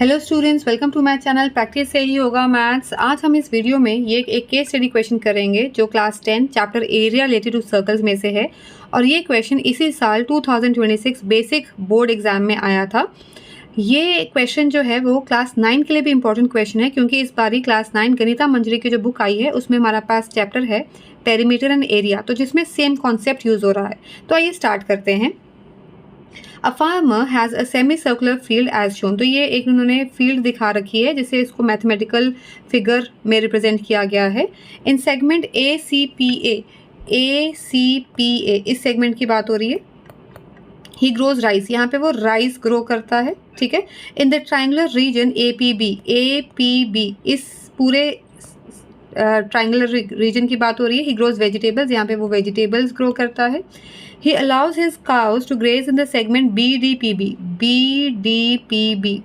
Hello students, welcome to my channel practice से ही होगा मैथ्स। आज हम इस वीडियो में ये एक केस स्टडी क्वेश्चन करेंगे जो class 10 chapter area related to circles में से है। और ये क्वेश्चन इसी साल 2026 बेसिक बोर्ड एग्जाम में आया था। ये क्वेश्चन जो है वो क्लास 9 के लिए भी इंपॉर्टेंट क्वेश्चन है, क्योंकि इस बार क्लास 9 गणिता मंजरी की जो बुक आई है उसमें हमारा पास चैप्टर है पेरीमीटर एंड एरिया, तो जिसमें सेम कॉन्सेप्ट यूज हो रहा है। तो आइए स्टार्ट करते हैं। A farmer has a semicircular field as shown. तो ये एक उन्होंने फील्ड दिखा रखी है जिसे इसको मैथमेटिकल फिगर में रिप्रेजेंट किया गया है। इन segment A C P A इस सेगमेंट की बात हो रही है। ही ग्रोज राइस, यहाँ पे वो राइस ग्रो करता है, ठीक है। In the triangular region A P B इस पूरे ट्राइंगुलर रीजन की बात हो रही है। ही ग्रोज वेजिटेबल्स, यहाँ पे वो वेजिटेबल्स ग्रो करता है। He allows his cows to graze in the segment BDPB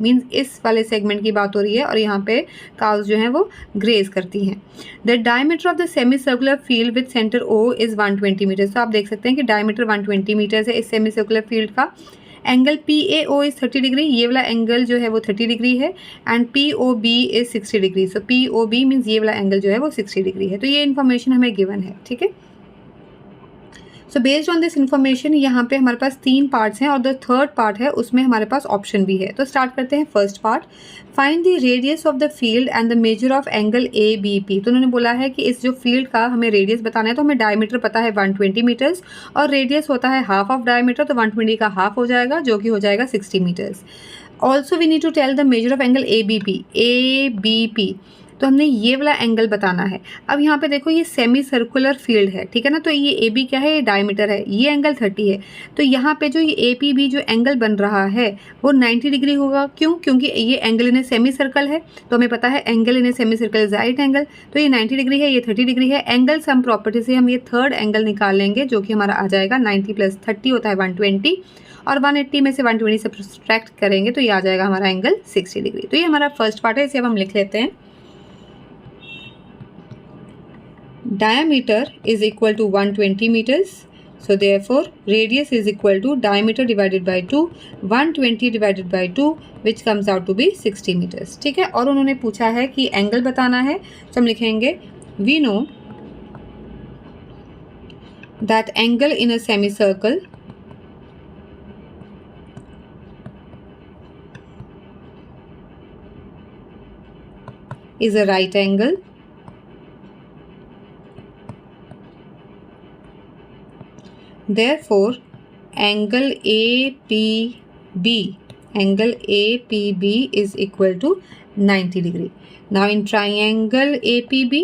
means इस वाले सेगमेंट की बात हो रही है और यहाँ पे काउस जो हैं वो ग्रेज करती हैं। The diameter of the semicircular field with centre O is 120 metres. तो आप देख सकते हैं कि डायमीटर 120 मीटर्स है इस सेमी सर्कुलर फील्ड का। एंगल PAO इज 30 डिग्री, ये वाला एंगल जो है वो 30 डिग्री है। And POB is 60 degree. So POB means ये वाला एंगल जो है वो 60 डिग्री है। तो ये इन्फॉर्मेशन हमें गिवन है, ठीक है। So based on this information यहाँ पे हमारे पास 3 पार्ट्स हैं और द थर्ड पार्ट है उसमें हमारे पास ऑप्शन भी है। तो स्टार्ट करते हैं first part. Find the radius of the field and the measure of angle ABP। तो उन्होंने बोला है कि इस जो फील्ड का हमें रेडियस बताना है, तो हमें डायमीटर पता है 120 मीटर्स और रेडियस होता है हाफ ऑफ डायमीटर, तो 120 का हाफ हो जाएगा जो कि हो जाएगा 60 metres. Also we need to tell the measure of angle ABP। तो हमने ये वाला एंगल बताना है। अब यहाँ पे देखो ये सेमी सर्कुलर फील्ड है, ठीक है ना। तो ये AB क्या है, ये डायमीटर है, ये एंगल 30 है। तो यहाँ पे जो ये APB जो एंगल बन रहा है वो 90 डिग्री होगा। क्यों? क्योंकि ये angle in a semi circle है, तो हमें पता है angle in a semi circle is right angle. तो ये 90 डिग्री है, ये 30 डिग्री है। एंगल सम प्रॉपर्टी से हम ये थर्ड एंगल निकाल लेंगे जो कि हमारा आ जाएगा 90 + 30 होता है 120, और 180 में से 120 सब्ट्रैक्ट करेंगे तो ये आ जाएगा हमारा एंगल 60 डिग्री। तो ये हमारा फर्स्ट पार्ट है, इसे अब हम लिख लेते हैं। Diameter is equal to 120 meters. So therefore radius is equal to diameter divided by 2, 120 divided by 2, which comes out to be 60 meters. ठीक है। और उन्होंने पूछा है कि एंगल बताना है, तो हम लिखेंगे we know that angle in a semicircle is a right angle. Therefore, angle APB is equal to 90 degree. Now in triangle APB,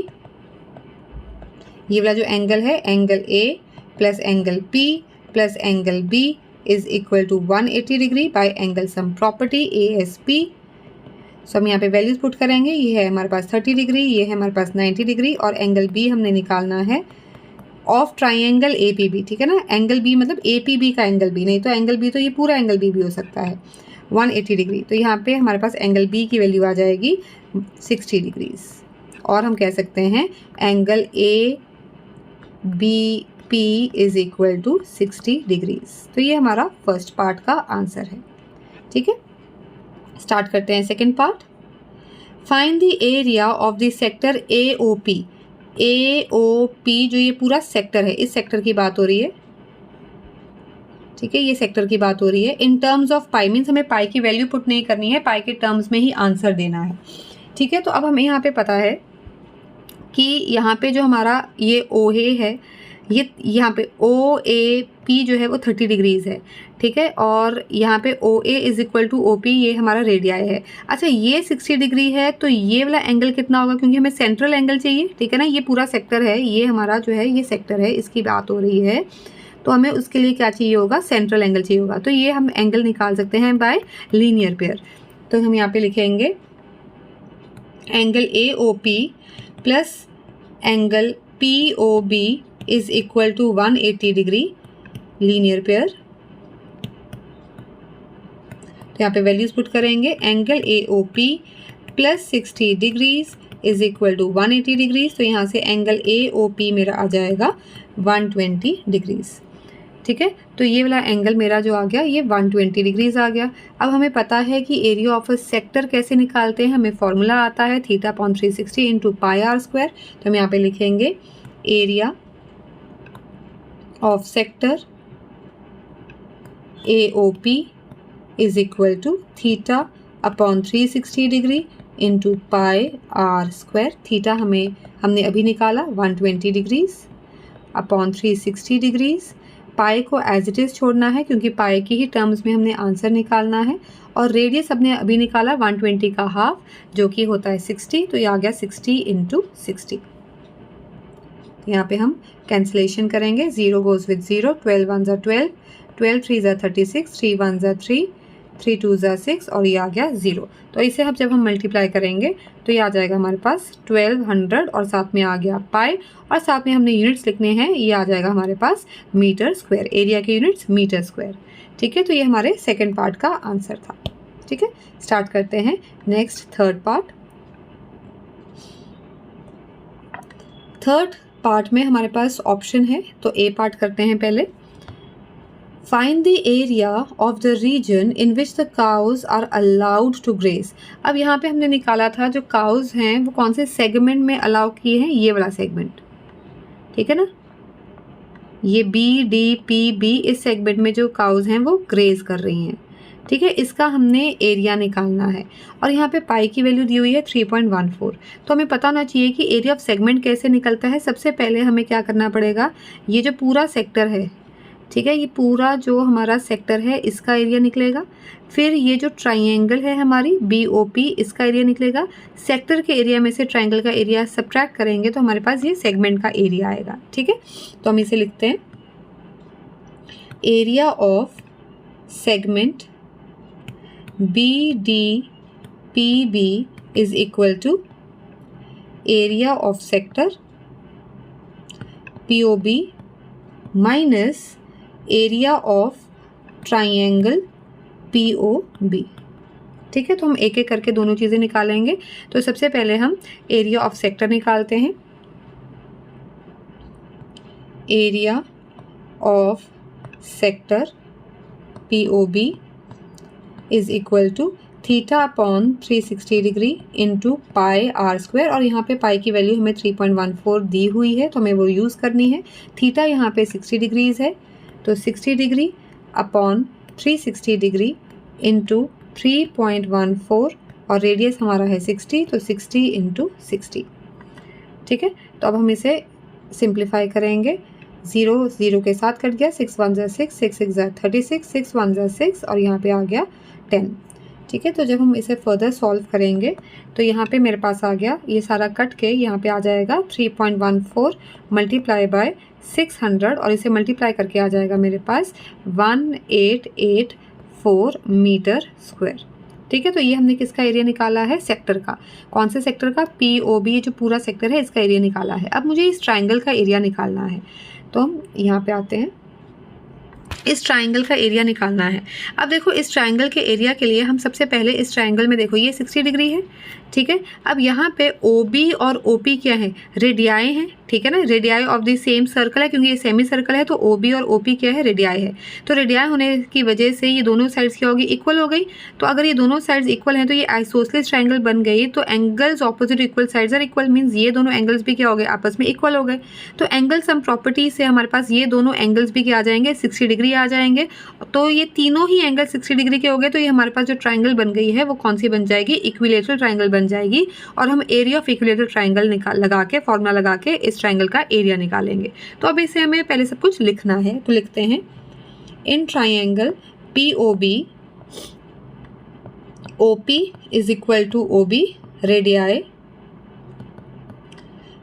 ये वाला जो एंगल है angle A plus angle P plus angle B is equal to 180 degree by angle sum property ASP। So हम यहाँ पे values put करेंगे। ये है हमारे पास 30 डिग्री, ये है हमारे पास 90 डिग्री, और एंगल B हमने निकालना है ऑफ ट्राइंगल APB, ठीक है ना। एंगल B मतलब APB का एंगल B, नहीं तो एंगल B तो ये पूरा एंगल B भी हो सकता है 180 डिग्री। तो यहाँ पे हमारे पास एंगल B की वैल्यू आ जाएगी 60 डिग्रीज, और हम कह सकते हैं angle ABP is equal to 60 degrees. तो ये हमारा फर्स्ट पार्ट का आंसर है, ठीक है। स्टार्ट करते हैं second part. Find the area of the sector AOP जो ये पूरा सेक्टर है, इस सेक्टर की बात हो रही है, ठीक है। ये सेक्टर की बात हो रही है in terms of pi, means हमें पाई की वैल्यू पुट नहीं करनी है, पाई के टर्म्स में ही आंसर देना है, ठीक है। तो अब हमें यहाँ पे पता है कि यहाँ पे जो हमारा ये OA है, ये यहाँ पे OAP जो है वो 30 डिग्रीज है, ठीक है। और यहाँ पे OA is equal to OP, ये हमारा रेडियाई है। अच्छा, ये 60 डिग्री है, तो ये वाला एंगल कितना होगा, क्योंकि हमें सेंट्रल एंगल चाहिए, ठीक है ना। ये पूरा सेक्टर है, ये हमारा जो है ये सेक्टर है, इसकी बात हो रही है, तो हमें उसके लिए क्या चाहिए होगा, सेंट्रल एंगल चाहिए होगा। तो ये हम एंगल निकाल सकते हैं बाय लीनियर पेयर। तो हम यहाँ पे लिखेंगे angle AOP plus angle POB is equal to 180 degree linear pair. तो यहाँ पे वैल्यूज पुट करेंगे angle AOP plus 60 degrees is equal to 180 degrees. तो यहाँ से एंगल AOP मेरा आ जाएगा 120 डिग्रीज। ठीक है। तो ये वाला एंगल मेरा जो आ गया ये 120 डिग्रीज आ गया। अब हमें पता है कि एरिया ऑफ अ सेक्टर कैसे निकालते हैं, हमें फॉर्मूला आता है θ/360 इंटू पाई आर स्क्वायर। तो हम यहाँ पे लिखेंगे area of sector AOP is equal to θ/360 degree into pi r square. Theta हमने अभी निकाला 120 डिग्रीज अपॉन 360 डिग्रीज। पाई को एज इट इज़ छोड़ना है क्योंकि पाई की ही टर्म्स में हमने आंसर निकालना है। और रेडियस हमने अभी निकाला 120 का हाफ जो कि होता है 60, तो ये आ गया 60 इंटू 60। यहाँ पे हम कैंसिलेशन करेंगे, 0 गोज विद 0, 12 1 ज़ा 12, 12 3 ज़ा 36, 3 1 ज़ा 3, 3 2 ज़ा 6 और ये आ गया 0। तो इसे अब जब हम मल्टीप्लाई करेंगे तो ये आ जाएगा हमारे पास 1200 और साथ में आ गया पाई और साथ में हमने यूनिट्स लिखने हैं, ये आ जाएगा हमारे पास मीटर स्क्वायर। एरिया के यूनिट्स मीटर स्क्वायर। ठीक है, तो ये हमारे सेकेंड पार्ट का आंसर था। ठीक है, स्टार्ट करते हैं next third part. Third part में हमारे पास ऑप्शन है, तो ए पार्ट करते हैं पहले। Find the area of the region in which the cows are allowed to graze. अब यहाँ पे हमने निकाला था जो काउज हैं वो कौन से सेगमेंट में अलाउ किए हैं, ये वाला सेगमेंट। ठीक है ना, ये BDP इस सेगमेंट में जो काउज हैं वो ग्रेज कर रही हैं। ठीक है, इसका हमने एरिया निकालना है और यहाँ पे पाई की वैल्यू दी हुई है 3.14। तो हमें पता होना चाहिए कि एरिया ऑफ सेगमेंट कैसे निकलता है। सबसे पहले हमें क्या करना पड़ेगा, ये जो पूरा सेक्टर है, ठीक है, ये पूरा जो हमारा सेक्टर है इसका एरिया निकलेगा। फिर ये जो ट्राइंगल है हमारी BOP, इसका एरिया निकलेगा। सेक्टर के एरिया में से ट्राइंगल का एरिया सब्ट्रैक्ट करेंगे तो हमारे पास ये सेगमेंट का एरिया आएगा। ठीक है, तो हम इसे लिखते हैं area of segment BDPB is equal to area of sector POB minus area of triangle POB। ठीक है, तो हम एक एक करके दोनों चीज़ें निकालेंगे। तो सबसे पहले हम एरिया ऑफ सेक्टर निकालते हैं। Area of sector POB is equal to θ/360 degree into pi r square. और यहाँ पे पाई की वैल्यू हमें 3.14 दी हुई है तो हमें वो यूज़ करनी है। थीटा यहाँ पे 60 डिग्रीज़ है तो 60 डिग्री अपॉन 360 डिग्री इंटू 3.14 और रेडियस हमारा है 60, तो 60 इंटू 60। ठीक है, तो अब हम इसे सिंप्लीफाई करेंगे। 0 0 के साथ कट गया, 6 1 ज़ा 6, 6 6 ज़ा 36, 6 1 ज़ा 6 और यहाँ पे आ गया 10। ठीक है, तो जब हम इसे फर्दर सॉल्व करेंगे तो यहाँ पे मेरे पास आ गया, ये सारा कट के यहाँ पे आ जाएगा 3.14 मल्टीप्लाई बाय 600 और इसे मल्टीप्लाई करके आ जाएगा मेरे पास 1884 मीटर स्क्वायर। ठीक है, तो ये हमने किसका एरिया निकाला है, सेक्टर का। कौन से सेक्टर का, POB, जो पूरा सेक्टर है इसका एरिया निकाला है। अब मुझे इस ट्राइंगल का एरिया निकालना है, तो हम यहाँ पे आते हैं, इस ट्राइंगल का एरिया निकालना है। अब देखो इस ट्राइंगल के एरिया के लिए हम सबसे पहले इस ट्राइंगल में देखो ये 60 डिग्री है। ठीक है, अब यहाँ पे OB और OP क्या है, रेडियाई हैं। ठीक है ना, radii of the same circle है क्योंकि ये सेमी सर्कल है, तो OB और OP क्या है, रेडियाई है। तो रेडियाई होने की वजह से ये दोनों साइड्स क्या होगी, इक्वल हो गई। तो अगर ये दोनों साइड्स इक्वल हैं तो ये आइसोसेलेस ट्राइंगल बन गई। तो angles opposite equal sides are equal, means ये दोनों एंगल्स भी क्या हो गए, आपस में इक्वल हो गए। तो एंगल सम प्रॉपर्टी से हमारे पास ये दोनों एंगल्स भी क्या आ जाएंगे, 60 डिग्री आ जाएंगे। तो ये तीनों ही एंगल 60 डिग्री के हो गए। तो ये हमारे पास जो ट्राइंगल बन गई है वो कौन सी बन जाएगी, इक्विलेटरल ट्राइंगल बन जाएगी। और हम एरिया ऑफ इक्विलेटरल ट्राइंगल लगा के फॉर्मूला लगा के इस ट्राइंगल का एरिया निकालेंगे। तो अब इसे हमें पहले सब कुछ लिखना है, तो लिखते हैं in triangle POB OP is equal to OB radii.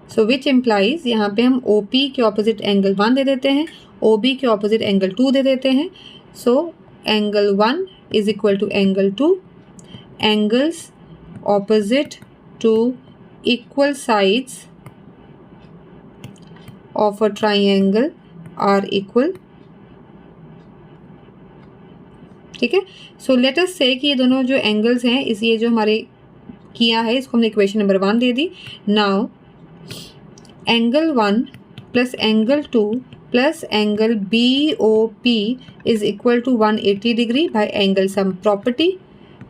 So which implies, यहाँ पे हम OP के ऑपोजिट एंगल 1 दे देते हैं, OB के ऑपोजिट एंगल 2 दे देते हैं। So angle 1 is equal to angle 2, angles opposite to equal sides of a triangle are equal. ठीक है, सो लेट अस से कि ये दोनों जो एंगल्स हैं, इस ये जो हमारे किया है इसको हमने इक्वेशन नंबर 1 दे दी। Now angle 1 plus angle 2 plus angle BOP is equal to 180 degree by angle sum property.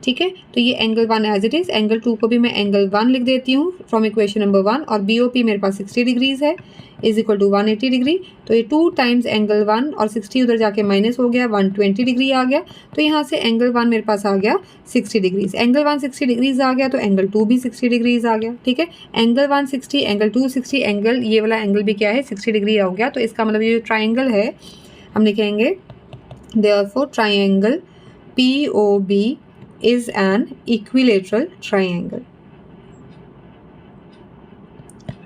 ठीक है, तो ये angle 1 as it is, angle 2 को भी मैं एंगल 1 लिख देती हूँ फ्रॉम इक्वेशन नंबर 1, और BOP मेरे पास 60 डिग्रीज है इज इक्वल टू 180 डिग्री। तो ये 2 टाइम्स एंगल 1 और 60 उधर जाके माइनस हो गया, 120 डिग्री आ गया। तो यहाँ से एंगल 1 मेरे पास आ गया 60 डिग्रीज, एंगल 1 60 डिग्रीज आ गया, तो एंगल 2 भी 60 डिग्रीज आ गया। ठीक है, एंगल 1 60, एंगल 2 60, एंगल ये वाला एंगल भी क्या है 60 डिग्री आ गया। तो इसका मतलब ये जो ट्राइंगल है हम लिखेंगे therefore triangle POB is an equilateral triangle।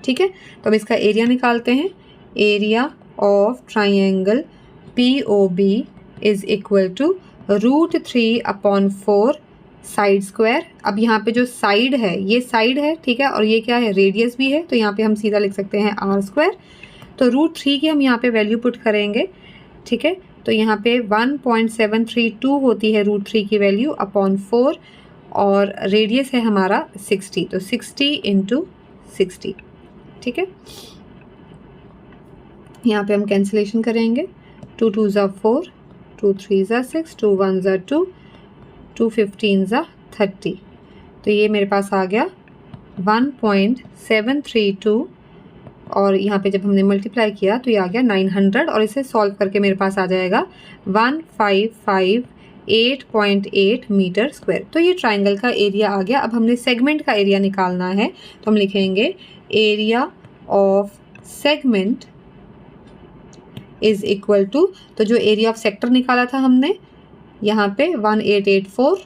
ठीक है, तो अब इसका एरिया निकालते हैं। Area of triangle POB is equal to √3/4 side square. अब यहाँ पे जो साइड है ये साइड है, ठीक है, और ये क्या है रेडियस भी है, तो यहाँ पे हम सीधा लिख सकते हैं r²। तो √3 की हम यहाँ पे वैल्यू पुट करेंगे। ठीक है, तो यहाँ पे 1.732 होती है √3 की वैल्यू अपॉन 4, और रेडियस है हमारा 60, तो 60 × 60। ठीक है, यहाँ पे हम कैंसिलेशन करेंगे। 2 2 ज़ा 4, 2 3 ज़ा 6, 2 1 ज़ा 2, 2 15 ज़ा 30। तो ये मेरे पास आ गया 1.732, और यहाँ पे जब हमने मल्टीप्लाई किया तो ये आ गया 900, और इसे सॉल्व करके मेरे पास आ जाएगा 1558.8 मीटर स्क्वायर। तो ये ट्राइंगल का एरिया आ गया। अब हमने सेगमेंट का एरिया निकालना है, तो हम लिखेंगे area of segment is equal to, तो जो एरिया ऑफ सेक्टर निकाला था हमने यहाँ पे 1884,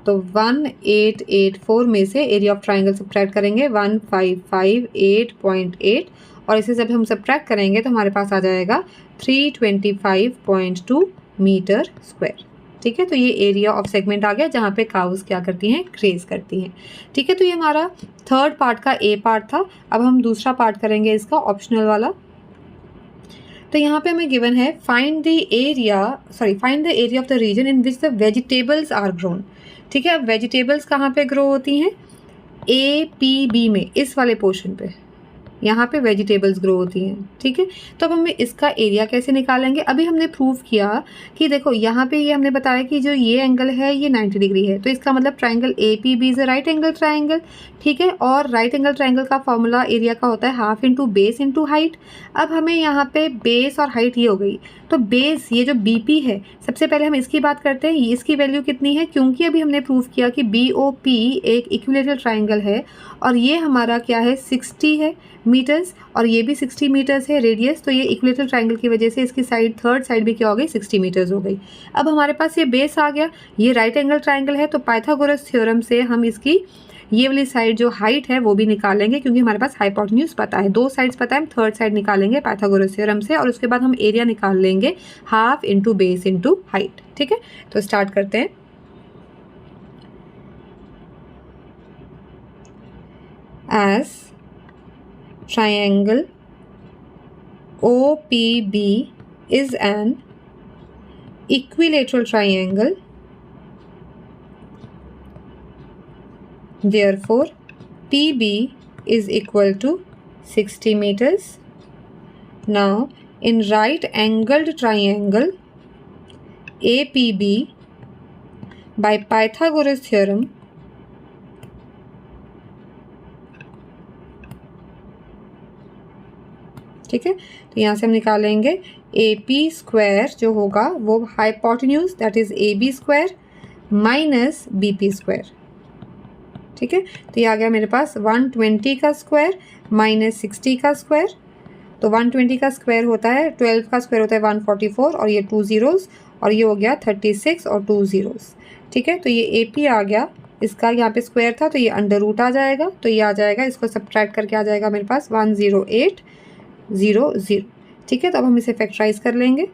तो 1884 में से एरिया ऑफ ट्राइंगल सब्ट्रैक्ट करेंगे 1558.8, और इसे जब हम सब्ट्रैक्ट करेंगे तो हमारे पास आ जाएगा 325.2 मीटर स्क्वायर। ठीक है, तो ये एरिया ऑफ सेगमेंट आ गया जहाँ पे काउस क्या करती हैं, ग्रेज करती हैं। ठीक है, तो ये हमारा थर्ड पार्ट का ए पार्ट था। अब हम दूसरा पार्ट करेंगे इसका ऑप्शनल वाला। तो यहाँ पे हमें गिवन है find the area of the region in which the vegetables are grown. ठीक है, अब वेजिटेबल्स कहाँ पे ग्रो होती हैं, APB में, इस वाले पोर्शन पे यहाँ पे वेजिटेबल्स ग्रो होती हैं। ठीक है, तो अब हमें इसका एरिया कैसे निकालेंगे। अभी हमने प्रूव किया कि देखो यहाँ पे ये हमने बताया कि जो ये एंगल है ये 90 डिग्री है, तो इसका मतलब triangle APB is a right angle triangle. ठीक है, और राइट एंगल ट्राइंगल का फॉर्मूला एरिया का होता है half into base into height. अब हमें यहाँ पे बेस और हाइट ये हो गई, तो बेस ये जो BP है, सबसे पहले हम इसकी बात करते हैं, इसकी वैल्यू कितनी है, क्योंकि अभी हमने प्रूव किया कि BOP एक इक्विलेटरल ट्राइंगल है, और ये हमारा क्या है 60 है मीटर्स, और ये भी 60 मीटर्स है रेडियस। तो ये इक्विलेटरल ट्राइंगल की वजह से इसकी साइड थर्ड साइड भी क्या हो गई 60 मीटर्स हो गई। अब हमारे पास ये बेस आ गया, ये राइट एंगल ट्राइंगल है, तो पाइथागोरस थ्योरम से हम इसकी ये वाली साइड जो हाइट है वो भी निकालेंगे, क्योंकि हमारे पास हाइपोटेन्यूज पता है, 2 साइड्स पता है, हम थर्ड साइड निकालेंगे पाइथागोरस थ्योरम से, और उसके बाद हम एरिया निकाल लेंगे half into base into height. ठीक है, तो स्टार्ट करते हैं। As triangle OPB is an equilateral triangle, therefore PB is equal to 60 meters. Now in right angled triangle APB by Pythagoras theorem ठीक है, तो यहाँ से हम निकालेंगे AP² जो होगा वो hypotenuse that is AB² minus BP²। ठीक है, तो ये आ गया मेरे पास 120 का स्क्वायर माइनस 60 का स्क्वायर। तो 120 का स्क्वायर होता है 12 का स्क्वायर होता है 144, और ये 2 zeros, और ये हो गया 36 और 2 zeros। ठीक है, तो ये AP आ गया, इसका यहाँ पे स्क्वायर था तो ये अंडर रूट आ जाएगा, तो ये आ जाएगा, इसको सब्ट्रैक्ट करके आ जाएगा मेरे पास 10800। ठीक है, तो अब हम इसे फैक्टराइज कर लेंगे,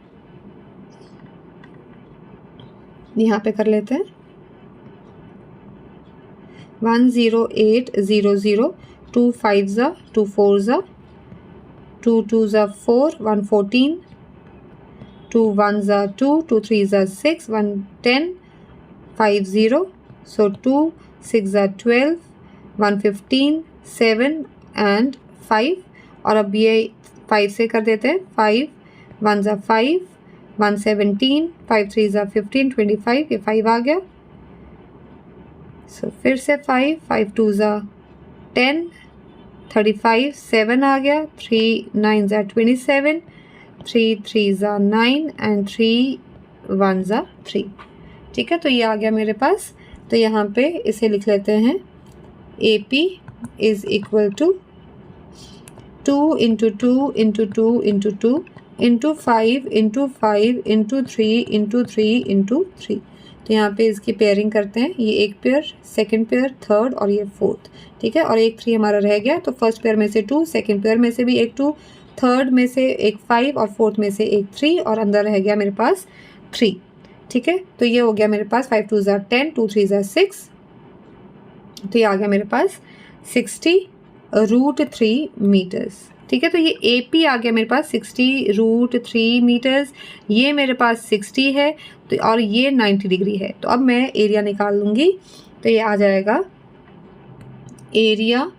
यहाँ पे कर लेते हैं 10800, 2 5 ज़ा 2 4 ज़ा 2 2 ज़ा 4 114, 2 1 ज़ा 2 2 3 ज़ा 6 1 10 5 0, so 2 6 ज़ा 12 1 15 7 and 5, और अब ये 5 से कर देते हैं। 5 1 ज़ा 5, 1 17, 5 3 ज़ा 15, 25, ये 5 आ गया। सो फिर से 5, 5 2 ज़ा 10, 35, 7 आ गया। 3 9 ज़ा 27, 3 3 ज़ा 9 एंड 3 1 ज़ा 3। ठीक है, तो ये आ गया मेरे पास। तो यहाँ पे इसे लिख लेते हैं AP is equal to 2 into 2 into 2 into 2 into 5 into 5 into 3 into 3 into 3। तो यहाँ पे इसकी पेयरिंग करते हैं। ये एक पेयर, सेकंड पेयर, थर्ड और ये फोर्थ। ठीक है, और एक 3 हमारा रह गया। तो फर्स्ट पेयर में से 2, सेकंड पेयर में से भी एक 2, थर्ड में से एक 5 और फोर्थ में से एक 3 और अंदर रह गया मेरे पास 3। ठीक है, तो ये हो गया मेरे पास 5 2 ज़ा 10, 2 3 ज़ा 6। तो ये आ गया मेरे पास 60√3 मीटर्स। ठीक है, तो ये AP आ गया मेरे पास 60√3 मीटर्स। ये मेरे पास 60 है तो और ये 90 डिग्री है। तो अब मैं एरिया निकाल लूँगी। तो ये आ जाएगा area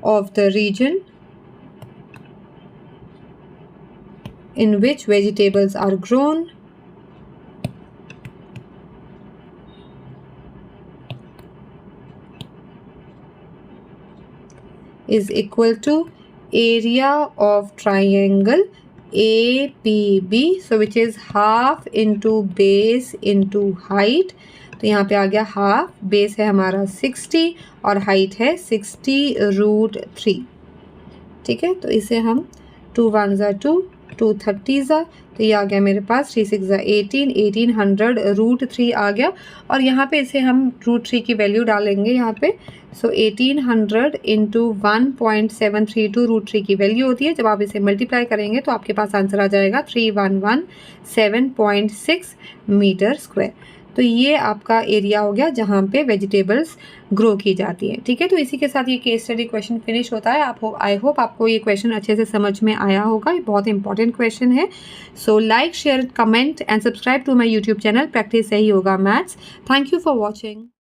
of the region in which vegetables are grown is equal to area of triangle APB, so which is half into base into height। तो यहाँ पे आ गया हाफ, बेस है हमारा 60 और हाइट है 60√3। ठीक है, तो इसे हम 2 1 ज़ा 2, 2 30 ज़ा, तो ये आ गया मेरे पास 3 6 ज़ा 18, 1800√3 आ गया। और यहाँ पे इसे हम √3 की वैल्यू डालेंगे यहाँ पे। सो 1800 इंटू 1.732√3 की वैल्यू होती है। जब आप इसे मल्टीप्लाई करेंगे तो आपके पास आंसर आ जाएगा 3117.6 मीटर स्क्वायर। तो ये आपका एरिया हो गया जहाँ पे वेजिटेबल्स ग्रो की जाती है। ठीक है, तो इसी के साथ ये केस स्टडी क्वेश्चन फिनिश होता है। आई होप आपको ये क्वेश्चन अच्छे से समझ में आया होगा। ये बहुत इंपॉर्टेंट क्वेश्चन है। So like, share, comment and subscribe to my YouTube channel practice सही होगा maths. Thank you for watching.